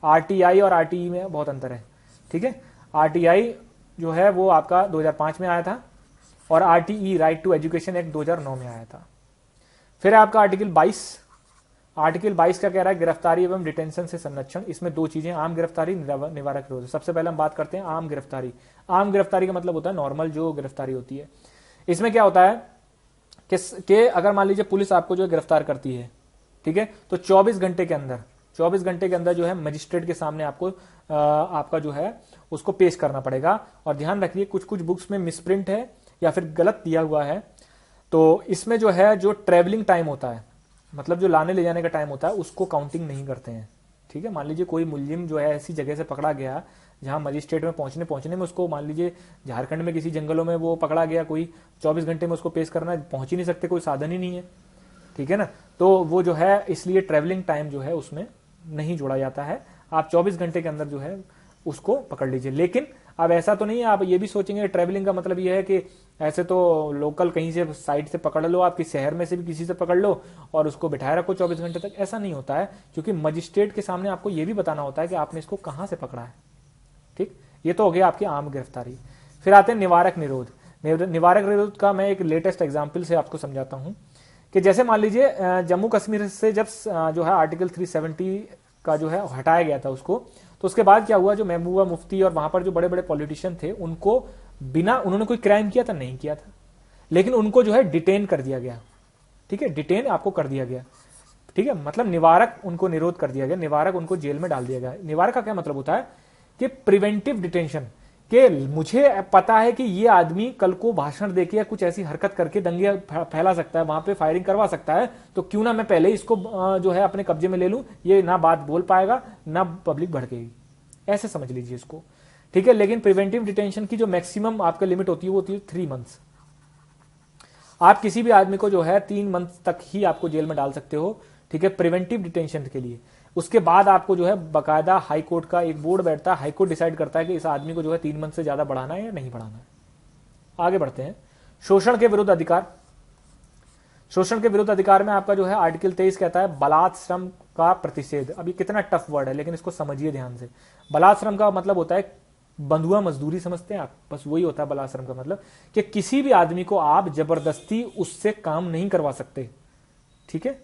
RTI और RTE में बहुत अंतर है, ठीक है। RTI जो है वो आपका 2005 में आया था और RTE right to education act 2009 में आया था। फिर आपका आर्टिकल 22 का कह रहा है गिरफ्तारी एवं डिटेंशन से संरक्षण। इसमें दो चीजें, आम गिरफ्तारी, निवारक निरोध। सबसे पहले हम बात करते हैं आम गिरफ्तारी। आम गिरफ्तारी का मतलब होता है नॉर्मल जो गिरफ्तारी होती है। इसमें क्या होता है कि अगर मान लीजिए पुलिस आपको जो गिरफ्तार करती है, ठीक है, तो 24 घंटे के अंदर जो है मजिस्ट्रेट के सामने आपको आपका जो है उसको पेश करना पड़ेगा। और ध्यान रखिए कुछ बुक्स में मिसप्रिंट है या फिर गलत दिया हुआ है, तो इसमें जो है जो ट्रेवलिंग टाइम होता है, मतलब जो लाने ले जाने का टाइम होता है, उसको काउंटिंग नहीं करते हैं, ठीक है। मान लीजिए कोई मुलजिम जो है ऐसी जगह से पकड़ा गया जहां मजिस्ट्रेट में पहुंचने में उसको, मान लीजिए झारखंड में किसी जंगलों में वो पकड़ा गया, कोई 24 घंटे में उसको पेश करना, पहुंच ही नहीं सकते, कोई साधन ही नहीं है, ठीक है ना। तो वो जो है इसलिए ट्रेवलिंग टाइम जो है उसमें नहीं जोड़ा जाता है। आप 24 घंटे के अंदर जो है उसको पकड़ लीजिए। लेकिन अब ऐसा तो नहीं है, आप ये भी सोचेंगे ट्रेवलिंग का मतलब ये है कि ऐसे तो लोकल कहीं से साइड से पकड़ लो, आपके शहर में से भी किसी से पकड़ लो और उसको बिठाए रखो 24 घंटे तक, ऐसा नहीं होता है। क्योंकि मजिस्ट्रेट के सामने आपको ये भी बताना होता है कि आपने इसको कहां से पकड़ा है, ठीक। ये तो हो गया आपकी आम गिरफ्तारी। फिर आते हैं निवारक निरोध। निवारक निरोध का मैं एक लेटेस्ट एग्जाम्पल से आपको समझाता हूं कि जैसे मान लीजिए जम्मू कश्मीर से जब जो है आर्टिकल 370 का जो है हटाया गया था उसको, तो उसके बाद क्या हुआ, जो महबूबा मुफ्ती और वहां पर जो बड़े बड़े पॉलिटिशियन थे उनको बिना, उन्होंने कोई क्राइम किया था, नहीं किया था, लेकिन उनको जो है डिटेन कर दिया गया, ठीक है, डिटेन आपको कर दिया गया, ठीक है, मतलब निवारक उनको निरोध कर दिया गया, निवारक उनको जेल में डाल दिया गया। निवारक का क्या मतलब होता है कि प्रिवेंटिव डिटेंशन, कि मुझे पता है कि ये आदमी कल को भाषण देके या कुछ ऐसी हरकत करके दंगे फैला सकता है, वहां पे फायरिंग करवा सकता है, तो क्यों ना मैं पहले इसको जो है अपने कब्जे में ले लूं, ये ना बात बोल पाएगा ना पब्लिक भड़केगी, ऐसे समझ लीजिए इसको, ठीक है। लेकिन प्रिवेंटिव डिटेंशन की जो मैक्सिमम आपका लिमिट होती है वो होती है 3 मंथ्स। आप किसी भी आदमी को जो है 3 मंथ तक ही आपको जेल में डाल सकते हो, ठीक है, प्रिवेंटिव डिटेंशन के लिए। उसके बाद आपको जो है बकायदा हाई कोर्ट का एक बोर्ड बैठता है, हाई कोर्ट डिसाइड करता है कि इस आदमी को जो है 3 मंथ से ज्यादा बढ़ाना है या नहीं बढ़ाना है। आगे बढ़ते हैं। शोषण के विरुद्ध अधिकार। शोषण के विरुद्ध अधिकार में आपका जो है आर्टिकल 23 कहता है बलात्श्रम का प्रतिषेध। अभी कितना टफ वर्ड है लेकिन इसको समझिए ध्यान से। बलात्श्रम का मतलब होता है बंधुआ मजदूरी, समझते हैं आप, बस वही होता है बलात्श्रम का मतलब, कि किसी भी आदमी को आप जबरदस्ती उससे काम नहीं करवा सकते, ठीक है,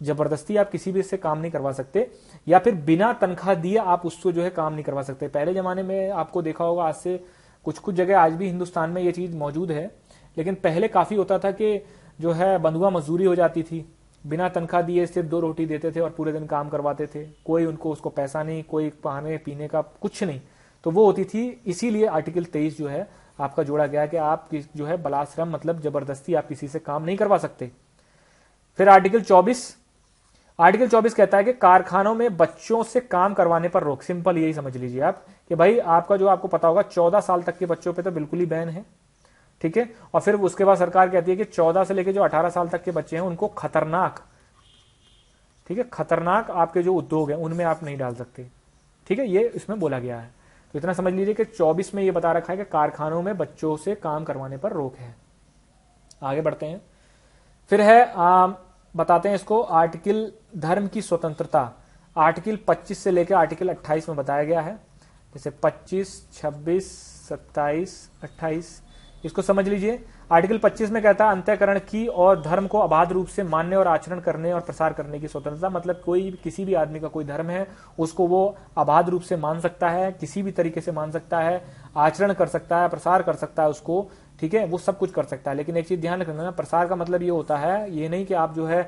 जबरदस्ती आप किसी भी से काम नहीं करवा सकते, या फिर बिना तनख्वाह दिए आप उसको जो है काम नहीं करवा सकते। पहले जमाने में आपको देखा होगा, आज से कुछ जगह आज भी हिंदुस्तान में ये चीज मौजूद है, लेकिन पहले काफी होता था कि जो है बंधुआ मजदूरी हो जाती थी, बिना तनख्वाह दिए सिर्फ 2 रोटी देते थे और पूरे दिन काम करवाते थे, कोई उनको उसको पैसा नहीं, कोई खाने पीने का कुछ नहीं, तो वो होती थी। इसीलिए आर्टिकल 23 जो है आपका जोड़ा गया कि आप जो है बलात्श्रम मतलब जबरदस्ती आप किसी से काम नहीं करवा सकते। फिर आर्टिकल 24 कहता है कि कारखानों में बच्चों से काम करवाने पर रोक। सिंपल यही समझ लीजिए आप कि भाई आपका जो, आपको पता होगा 14 साल तक के बच्चों पे तो बिल्कुल ही बैन है, ठीक है। और फिर उसके बाद सरकार कहती है कि 14 से लेकर जो 18 साल तक के बच्चे हैं उनको खतरनाक, ठीक है, खतरनाक आपके जो उद्योग है उनमें आप नहीं डाल सकते, ठीक है, ये इसमें बोला गया है। तो इतना समझ लीजिए कि 24 में ये बता रखा है कि कारखानों में बच्चों से काम करवाने पर रोक है। आगे बढ़ते हैं। फिर है बताते हैं इसको आर्टिकल धर्म की स्वतंत्रता। आर्टिकल 25 से लेकर आर्टिकल 28 में बताया गया है, जैसे 25, 26, 27, 28, इसको समझ लीजिए। आर्टिकल 25 में कहता है अंतःकरण की और धर्म को अबाध रूप से मानने और आचरण करने और प्रसार करने की स्वतंत्रता। मतलब कोई किसी भी आदमी का कोई धर्म है उसको वो अबाध रूप से मान सकता है, किसी भी तरीके से मान सकता है, आचरण कर सकता है, प्रसार कर सकता है उसको, ठीक है, वो सब कुछ कर सकता है। लेकिन एक चीज ध्यान रखना, प्रसार का मतलब ये होता है, ये नहीं कि आप जो है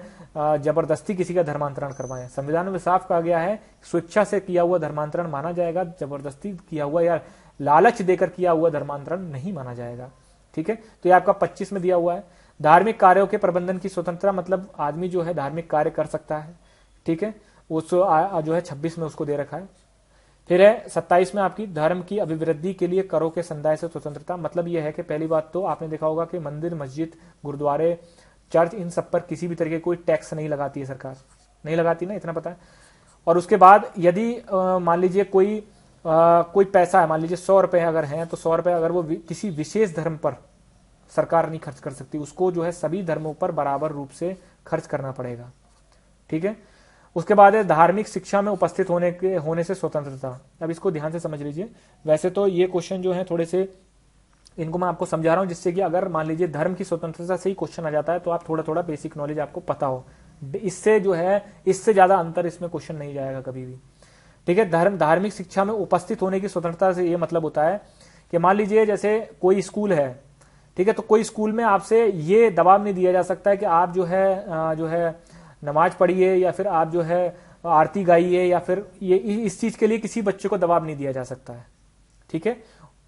जबरदस्ती किसी का धर्मांतरण करवाएं। संविधान में साफ कहा गया है स्वेच्छा से किया हुआ धर्मांतरण माना जाएगा, जबरदस्ती किया हुआ या लालच देकर किया हुआ धर्मांतरण नहीं माना जाएगा, ठीक है। तो ये आपका 25 में दिया हुआ है। धार्मिक कार्यों के प्रबंधन की स्वतंत्रता, मतलब आदमी जो है धार्मिक कार्य कर सकता है, ठीक है, उस जो है 26 में उसको दे रखा है। फिर है 27 में आपकी धर्म की अभिवृद्धि के लिए करों के संदाय से स्वतंत्रता। मतलब यह है कि पहली बात तो आपने देखा होगा कि मंदिर, मस्जिद, गुरुद्वारे, चर्च, इन सब पर किसी भी तरह के कोई टैक्स नहीं लगाती है सरकार, नहीं लगाती ना, इतना पता है। और उसके बाद यदि मान लीजिए कोई पैसा है, मान लीजिए 100 रुपए अगर हैं, तो 100 रुपए अगर वो किसी विशेष धर्म पर सरकार नहीं खर्च कर सकती, उसको जो है सभी धर्मों पर बराबर रूप से खर्च करना पड़ेगा। ठीक है। उसके बाद है धार्मिक शिक्षा में उपस्थित होने से स्वतंत्रता। अब इसको ध्यान से समझ लीजिए। वैसे तो ये क्वेश्चन जो है थोड़े से, इनको मैं आपको समझा रहा हूं जिससे कि अगर मान लीजिए धर्म की स्वतंत्रता से ही क्वेश्चन आ जाता है तो आप थोड़ा थोड़ा बेसिक नॉलेज आपको पता हो, इससे जो है इससे ज्यादा अंतर इसमें क्वेश्चन नहीं जाएगा कभी भी। ठीक है। धार्मिक शिक्षा में उपस्थित होने की स्वतंत्रता से ये मतलब होता है कि मान लीजिए जैसे कोई स्कूल है, ठीक है, तो कोई स्कूल में आपसे ये दबाव नहीं दिया जा सकता है कि आप जो है नमाज पढ़िए या फिर आप जो है आरती गाइए, या फिर ये इस चीज के लिए किसी बच्चे को दबाव नहीं दिया जा सकता है। ठीक है।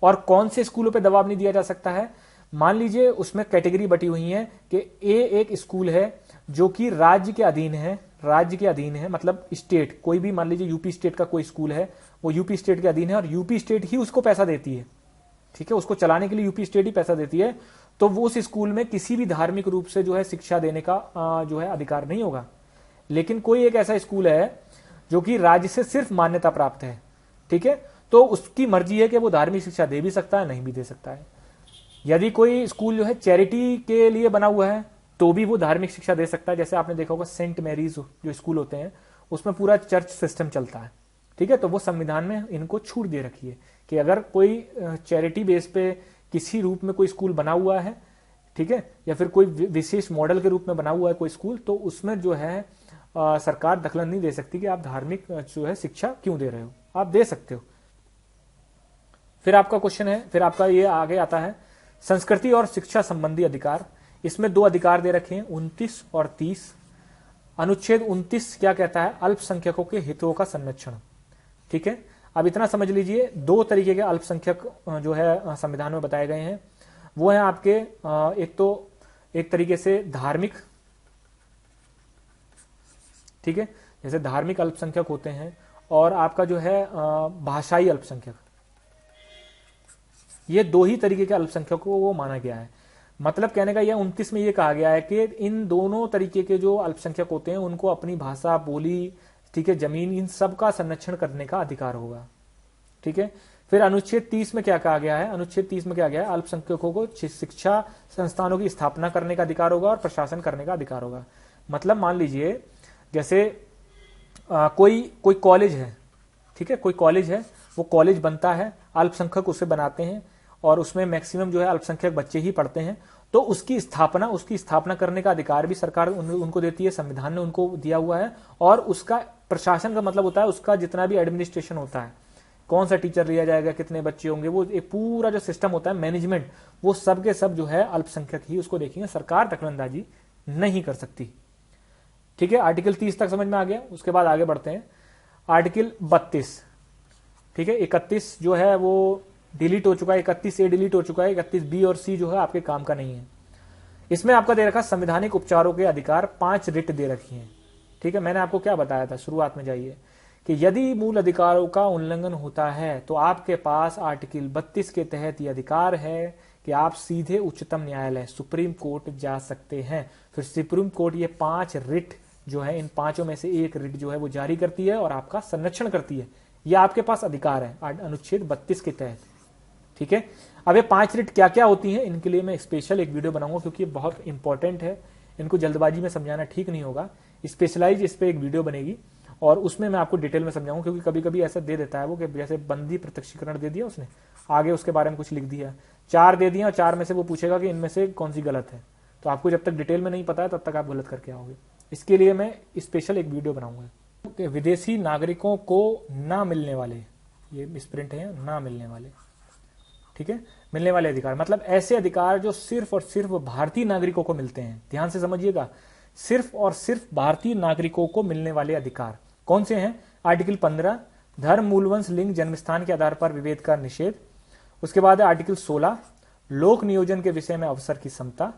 और कौन से स्कूलों पे दबाव नहीं दिया जा सकता है? मान लीजिए उसमें कैटेगरी बटी हुई है कि ए एक स्कूल है जो कि राज्य के अधीन है, राज्य के अधीन है, मतलब स्टेट, कोई भी मान लीजिए यूपी स्टेट का कोई स्कूल है, वो यूपी स्टेट के अधीन है और यूपी स्टेट ही उसको पैसा देती है। ठीक है। उसको चलाने के लिए यूपी स्टेट ही पैसा देती है, तो वो उस स्कूल में किसी भी धार्मिक रूप से जो है शिक्षा देने का जो है अधिकार नहीं होगा। लेकिन कोई एक ऐसा स्कूल है जो कि राज्य से सिर्फ मान्यता प्राप्त है, ठीक है, तो उसकी मर्जी है कि वो धार्मिक शिक्षा दे भी सकता है, नहीं भी दे सकता है। यदि कोई स्कूल जो है चैरिटी के लिए बना हुआ है तो भी वो धार्मिक शिक्षा दे सकता है। जैसे आपने देखा होगा सेंट मैरीज जो स्कूल होते हैं उसमें पूरा चर्च सिस्टम चलता है। ठीक है। तो वो संविधान में इनको छूट दे रखी है कि अगर कोई चैरिटी बेस पे किसी रूप में कोई स्कूल बना हुआ है, ठीक है, या फिर कोई विशेष मॉडल के रूप में बना हुआ है कोई स्कूल, तो उसमें जो है सरकार दखल नहीं दे सकती कि आप धार्मिक जो है शिक्षा क्यों दे रहे हो, आप दे सकते हो। फिर आपका क्वेश्चन है, फिर आपका ये आगे आता है संस्कृति और शिक्षा संबंधी अधिकार। इसमें दो अधिकार दे रखे हैं, 29 और 30। अनुच्छेद 29 क्या कहता है? अल्पसंख्यकों के हितों का संरक्षण। ठीक है। अब इतना समझ लीजिए, दो तरीके के अल्पसंख्यक जो है संविधान में बताए गए हैं। वो है आपके एक तरीके से धार्मिक, ठीक है, जैसे धार्मिक अल्पसंख्यक होते हैं, और आपका जो है भाषाई अल्पसंख्यक। ये दो ही तरीके के अल्पसंख्यकों को वो माना गया है। मतलब कहने का यह 29 में ये कहा गया है कि इन दोनों तरीके के जो अल्पसंख्यक होते हैं उनको अपनी भाषा, बोली, ठीक है, जमीन, इन सब का संरक्षण करने का अधिकार होगा। ठीक है। फिर अनुच्छेद 30 में क्या कहा गया है? अनुच्छेद 30 में क्या गया है? अल्पसंख्यकों को शिक्षा संस्थानों की स्थापना करने का अधिकार होगा और प्रशासन करने का अधिकार होगा। मतलब मान लीजिए जैसे कोई कॉलेज है, ठीक है, कोई कॉलेज है, वो कॉलेज बनता है, अल्पसंख्यक उसे बनाते हैं और उसमें मैक्सिमम जो है अल्पसंख्यक बच्चे ही पढ़ते हैं, तो उसकी स्थापना करने का अधिकार भी सरकार उनको देती है, संविधान ने उनको दिया हुआ है। और उसका प्रशासन का मतलब होता है उसका जितना भी एडमिनिस्ट्रेशन होता है, कौन सा टीचर लिया जाएगा, कितने बच्चे होंगे, वो एक पूरा जो सिस्टम होता है मैनेजमेंट, वो सब के सब जो है अल्पसंख्यक ही उसको देखेंगे, सरकार दखलंदाजी नहीं कर सकती। ठीक है। आर्टिकल 30 तक समझ में आ गया। उसके बाद आगे बढ़ते हैं आर्टिकल 32। ठीक है। 31 जो है वो डिलीट हो चुका है, 31A डिलीट हो चुका है, 31B और C जो है आपके काम का नहीं है। इसमें आपका दे रखा संवैधानिक उपचारों के अधिकार, 5 रिट दे रखी हैं। ठीक है। मैंने आपको क्या बताया था शुरुआत में, जाइए, कि यदि मूल अधिकारों का उल्लंघन होता है तो आपके पास आर्टिकल 32 के तहत यह अधिकार है कि आप सीधे उच्चतम न्यायालय सुप्रीम कोर्ट जा सकते हैं। फिर सुप्रीम कोर्ट ये 5 रिट जो है, इन पांचों में से एक रिट जो है वो जारी करती है और आपका संरक्षण करती है। यह आपके पास अधिकार है अनुच्छेद 32 के तहत। ठीक है। अब ये 5 रिट क्या क्या होती हैं, इनके लिए मैं स्पेशल एक वीडियो बनाऊंगा क्योंकि ये बहुत इंपॉर्टेंट है, इनको जल्दबाजी में समझाना ठीक नहीं होगा। स्पेशलाइज इस पे एक वीडियो बनेगी और उसमें मैं आपको डिटेल में समझाऊंगा, क्योंकि कभी कभी ऐसा दे देता है वो कि जैसे बंदी प्रत्यक्षीकरण दे दिया उसने, आगे उसके बारे में कुछ लिख दिया, 4 दे दिया और 4 में से वो पूछेगा कि इनमें से कौन सी गलत है। तो आपको जब तक डिटेल में नहीं पता है तब तक आप गलत करके आओगे। इसके लिए मैं स्पेशल एक वीडियो बनाऊंगा। विदेशी नागरिकों को ना मिलने वाले, ये मिसप्रिंट है, ना मिलने वाले, ठीक है, मिलने वाले अधिकार, मतलब ऐसे अधिकार जो सिर्फ और सिर्फ भारतीय नागरिकों को मिलते हैं। ध्यान से समझिएगा, सिर्फ और सिर्फ भारतीय नागरिकों को मिलने वाले अधिकार कौन से हैं? आर्टिकल 15 धर्म, मूलवंश, लिंग, जन्मस्थान के आधार पर विभेद का निषेध। उसके बाद है आर्टिकल 16 लोक नियोजन के विषय में अवसर की समता।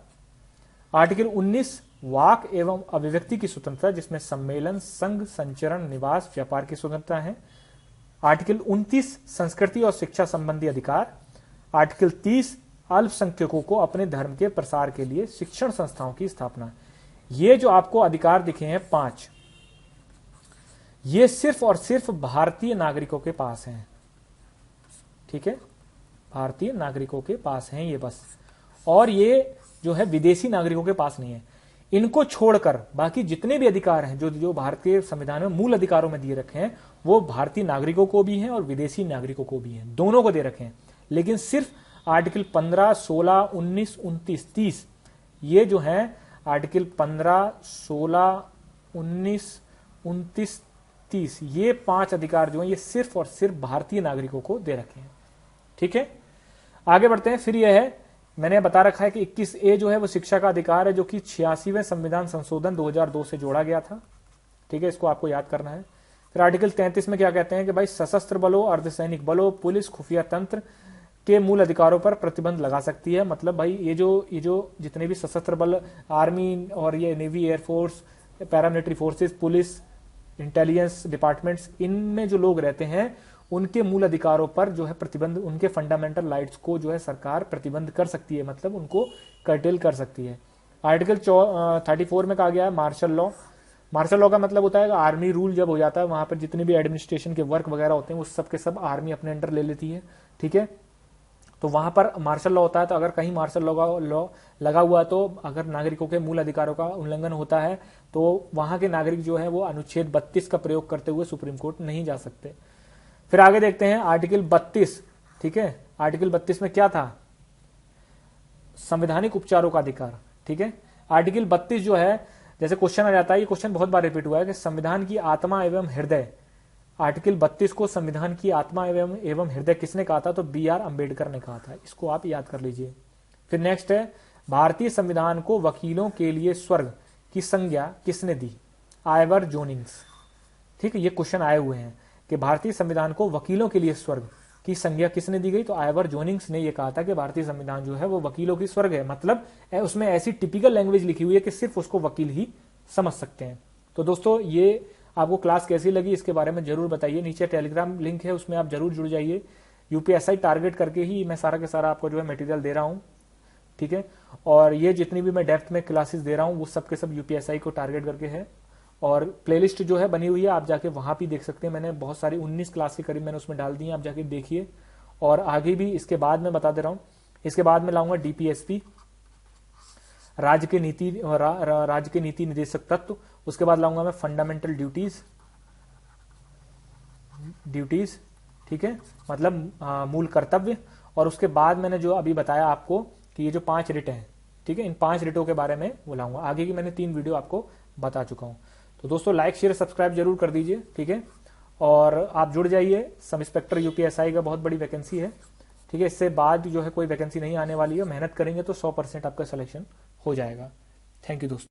आर्टिकल 19 वाक एवं अभिव्यक्ति की स्वतंत्रता, जिसमें सम्मेलन, संघ, संचरण, निवास, व्यापार की स्वतंत्रता है। आर्टिकल 29 संस्कृति और शिक्षा संबंधी अधिकार, आर्टिकल 30 अल्पसंख्यकों को अपने धर्म के प्रसार के लिए शिक्षण संस्थाओं की स्थापना। ये जो आपको अधिकार दिखे हैं 5, ये सिर्फ और सिर्फ भारतीय नागरिकों के पास हैं, ठीक है, भारतीय नागरिकों के पास हैं ये बस, और ये जो है विदेशी नागरिकों के पास नहीं है। इनको छोड़कर बाकी जितने भी अधिकार हैं जो भारतीय संविधान में मूल अधिकारों में दिए रखे हैं, वो भारतीय नागरिकों को भी हैं और विदेशी नागरिकों को भी हैं, दोनों को दे रखे हैं। लेकिन सिर्फ आर्टिकल 15, 16, 19, 29, 30 ये जो है आर्टिकल 15, 16, 19, 29, 30 ये 5 अधिकार जो हैं ये सिर्फ और सिर्फ भारतीय नागरिकों को दे रखे हैं, ठीक है। आगे बढ़ते हैं। फिर यह है, मैंने बता रखा है कि 21A जो है वो शिक्षा का अधिकार है, जो कि 86वें संविधान संशोधन 2002 से जोड़ा गया था, ठीक है, इसको आपको याद करना है। फिर आर्टिकल 33 में क्या कहते हैं कि भाई सशस्त्र बलों, अर्धसैनिक बलों, पुलिस, खुफिया तंत्र के मूल अधिकारों पर प्रतिबंध लगा सकती है। मतलब भाई ये जो जितने भी सशस्त्र बल, आर्मी और ये navy, air force, paramilitary forces, police, intelligence departments, इनमें जो लोग रहते हैं उनके मूल अधिकारों पर जो है प्रतिबंध, उनके फंडामेंटल राइट्स को जो है सरकार प्रतिबंध कर सकती है, मतलब उनको कर्टेल कर सकती है। आर्टिकल 34 में कहा गया है मार्शल लॉ। मार्शल लॉ का मतलब होता है कि आर्मी रूल जब हो जाता है, वहां पर जितने भी एडमिनिस्ट्रेशन के वर्क वगैरह होते हैं वो सब के सब आर्मी अपने अंडर ले लेती है, ठीक है। तो वहां पर मार्शल लॉ होता है। तो अगर कहीं मार्शल लॉ लगा हुआ है, तो अगर नागरिकों के मूल अधिकारों का उल्लंघन होता है तो वहां के नागरिक जो है वो अनुच्छेद 32 का प्रयोग करते हुए सुप्रीम कोर्ट नहीं जा सकते। फिर आगे देखते हैं आर्टिकल 32, ठीक है। आर्टिकल 32 में क्या था? संवैधानिक उपचारों का अधिकार, ठीक है। आर्टिकल 32 जो है, जैसे क्वेश्चन आ जाता है, ये क्वेश्चन बहुत बार रिपीट हुआ है कि संविधान की आत्मा एवं हृदय, आर्टिकल 32 को संविधान की आत्मा एवं हृदय किसने कहा था? तो BR अम्बेडकर ने कहा था। इसको आप याद कर लीजिए। फिर नेक्स्ट है, भारतीय संविधान को वकीलों के लिए स्वर्ग की संज्ञा किसने दी? आइवर जोनिंग्स, ठीक है। ये क्वेश्चन आए हुए हैं कि भारतीय संविधान को वकीलों के लिए स्वर्ग की संज्ञा किसने दी गई? तो आइवर जोनिंग्स ने यह कहा था कि भारतीय संविधान जो है वो वकीलों की स्वर्ग है। मतलब उसमें ऐसी टिपिकल लैंग्वेज लिखी हुई है कि सिर्फ उसको वकील ही समझ सकते हैं। तो दोस्तों, ये आपको क्लास कैसी लगी इसके बारे में जरूर बताइए। नीचे टेलीग्राम लिंक है, उसमें आप जरूर जुड़ जाइए। UPSI टारगेट करके ही मैं सारा के सारा आपको जो है मटेरियल दे रहा हूं, ठीक है। और ये जितनी भी मैं डेप्थ में क्लासेस दे रहा हूं वो सब के सब UPSI को टारगेट करके है। और प्लेलिस्ट जो है बनी हुई है, आप जाके वहां भी देख सकते हैं। मैंने बहुत सारी 19 क्लास के करीब मैंने उसमें डाल दी है, आप जाके देखिए। और आगे भी इसके बाद में बता दे रहा हूं, इसके बाद में लाऊंगा DPSP, राज्य के नीति निदेशक तत्व। उसके बाद लाऊंगा मैं फंडामेंटल ड्यूटीज, ठीक है, मतलब मूल कर्तव्य। और उसके बाद मैंने जो अभी बताया आपको कि ये जो 5 रिट हैं, ठीक है, इन 5 रिटों के बारे में बुलाऊंगा। आगे की मैंने 3 वीडियो आपको बता चुका हूं। तो दोस्तों, लाइक शेयर सब्सक्राइब जरूर कर दीजिए, ठीक है। और आप जुड़ जाइए। सब इंस्पेक्टर UPSI का बहुत बड़ी वैकेंसी है, ठीक है। इससे बाद जो है कोई वैकेंसी नहीं आने वाली है। मेहनत करेंगे तो 100% आपका सिलेक्शन हो जाएगा। थैंक यू दोस्तों।